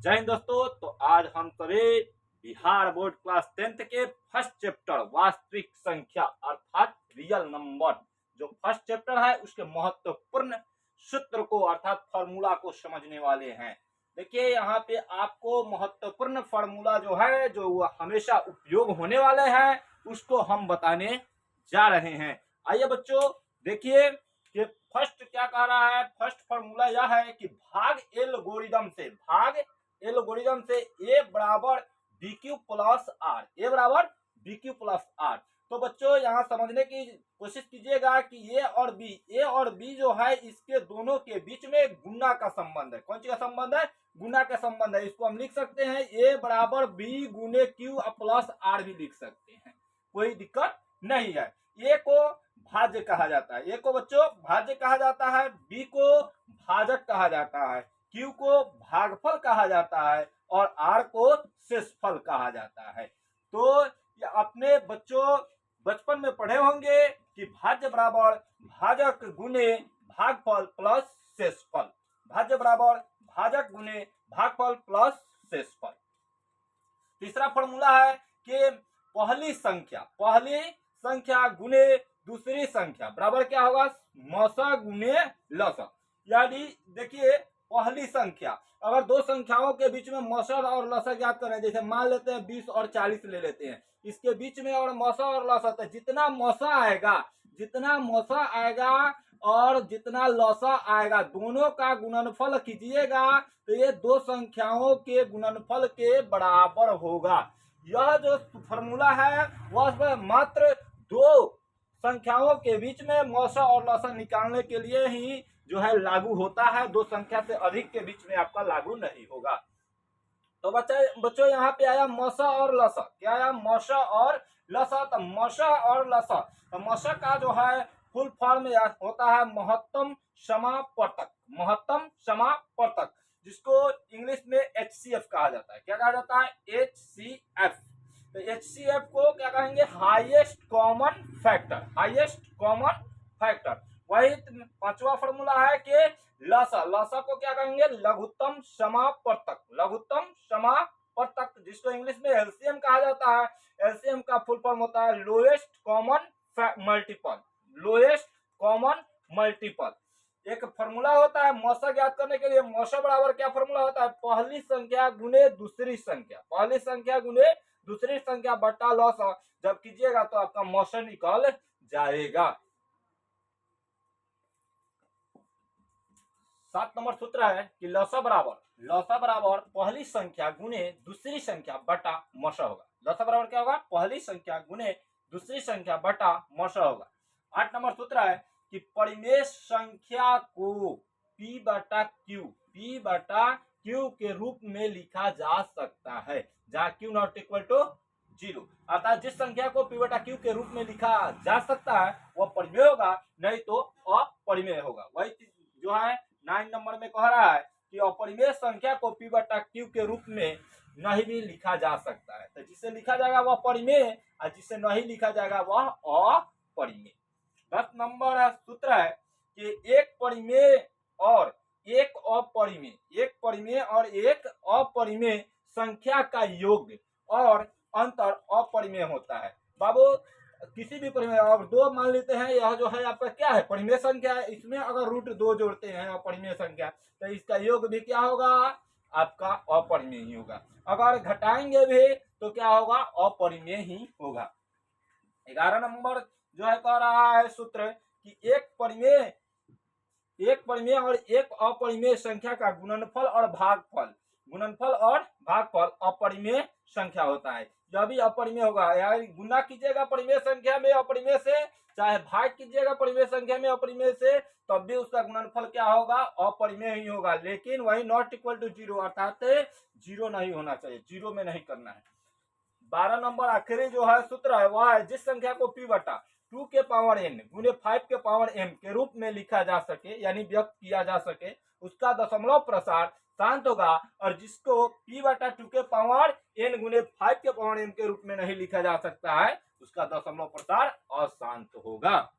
जय हिंद दोस्तों। तो आज हम सभी बिहार बोर्ड क्लास 10th के फर्स्ट चैप्टर वास्तविक संख्या अर्थात रियल नंबर जो फर्स्ट चैप्टर है उसके महत्वपूर्ण सूत्र को अर्थात फॉर्मूला को समझने वाले हैं। देखिए यहाँ पे आपको महत्वपूर्ण फॉर्मूला जो है जो हमेशा उपयोग होने वाले हैं उसको हम बताने जा रहे हैं। आइए बच्चों देखिए कि फर्स्ट क्या कह रहा है। फर्स्ट फॉर्मूला यह है कि भाग एल्गोरिदम से ए बराबर बी क्यू प्लस आर, ए बराबर बी क्यू प्लस आर। तो बच्चों यहाँ समझने की कोशिश कीजिएगा कि ए और बी जो है इसके दोनों के बीच में गुना का संबंध है। कौन सी का संबंध है? गुना का संबंध है। इसको हम लिख सकते हैं ए बराबर बी गुने क्यू प्लस आर भी लिख सकते हैं, कोई दिक्कत नहीं है। ए को भाज्य कहा जाता है, ए को बच्चों भाज्य कहा जाता है, बी को भाजक कहा जाता है, क्यू को भागफल कहा जाता है और आर को शेषफल कहा जाता है। तो अपने बच्चों बचपन में पढ़े होंगे कि भाज्य बराबर भाजक गुने भागफल प्लस शेषफल, भाज्य बराबर भाजक गुने भागफल प्लस शेषफल। तीसरा फॉर्मूला है कि पहली संख्या गुने दूसरी संख्या बराबर क्या होगा? मौसा गुने लसा। यानी देखिए पहली संख्या, अगर दो संख्याओं के बीच में मौसर और लसा ज्ञात करें, जैसे मान लेते हैं 20 और 40 ले लेते हैं, इसके बीच में और मौसा और लसा, तो जितना मौसा आएगा और जितना लसा आएगा दोनों का गुणनफल कीजिएगा तो ये दो संख्याओं के गुणनफल के बराबर होगा। यह जो फॉर्मूला है वह मात्र दो संख्याओं के बीच में मौसा और लसा निकालने के लिए ही जो है लागू होता है, दो संख्या से अधिक के बीच में आपका लागू नहीं होगा। तो बच्चों यहाँ पे आया मौसा और लसा। क्या आया? मौसा और लसा। तो मौसा और लसा, तो मौसा का जो है फुल फॉर्म होता है महत्तम समापवर्तक, जिसको इंग्लिश में HCF कहा जाता है। क्या कहा जाता है? HCF। तो HCF को क्या कहेंगे? Highest common factor. वही पांचवा फॉर्मूला है कि लसा को क्या कहेंगे? लघुत्तम समापवर्तक, जिसको इंग्लिश में LCM कहा जाता है। LCM का फुल फॉर्म होता है लोएस्ट कॉमन मल्टीपल। एक फॉर्मूला होता है मौसा ज्ञात करने के लिए। मौसा बराबर क्या फॉर्मूला होता है? पहली संख्या गुने दूसरी संख्या बटा लसा। जब कीजिएगा तो आपका मौसा निकल जाएगा। 7 नंबर सूत्र है कि लसा बराबर पहली संख्या गुने दूसरी संख्या बटा मौसा होगा। लसा बराबर क्या होगा? पहली संख्या गुने दूसरी संख्या बटा मौसा होगा। 8 नंबर सूत्र है कि परिमेय संख्या को P बटा Q के रूप में लिखा जा सकता है, जहाँ Q नॉट इक्वल टू 0। अर्थात जिस संख्या को P बटा Q के रूप में लिखा जा सकता है वह परिमेय होगा, नहीं तो अपरिमेय होगा। वही जो है 9 नंबर में कह रहा है कि अपरिमेय संख्या को P बटा Q के रूप में नहीं भी लिखा जा सकता है। तो जिसे लिखा जाएगा वह परिमेय और जिसे नहीं लिखा जाएगा वह अपरिमेय। 10 नंबर सूत्र है कि एक परिमेय और एक अपरिमेय संख्या का योग और अंतर अपरिमेय होता है। बाबू किसी भी परिमेय, अब दो मान लेते हैं, यह जो है आपका क्या है? परिमेय संख्या है। इसमें अगर रूट 2 जोड़ते हैं अपरिमेय संख्या तो इसका योग भी क्या होगा? आपका अपरिमेय ही होगा। अगर घटाएंगे भी तो क्या होगा? अपरिमेय ही होगा। 11 नंबर जो है कह रहा है सूत्र कि एक परिमेय और एक अपरिमेय संख्या का गुणनफल और भागफल अपरिमेय संख्या होता है। जब भी अपरिमेय होगा, यानी गुना कीजिएगा परिमेय संख्या में अपरिमेय से, चाहे भाग कीजिएगा परिमेय संख्या में अपरिमेय से, तब भी उसका गुणनफल क्या होगा? अपरिमेय ही होगा। लेकिन वही नॉट इक्वल टू 0 अर्थात 0 नहीं होना चाहिए, 0 में नहीं करना है। 12 नंबर आखिरी जो है सूत्र है वह है जिस संख्या को P बटा 2 के पावर n गुने 5 के पावर m के रूप में लिखा जा सके, यानी व्यक्त किया जा सके, उसका दशमलव प्रसार शांत होगा। और जिसको P बटा 2 के पावर n गुने 5 के पावर m के रूप में नहीं लिखा जा सकता है उसका दशमलव प्रसार अशांत होगा।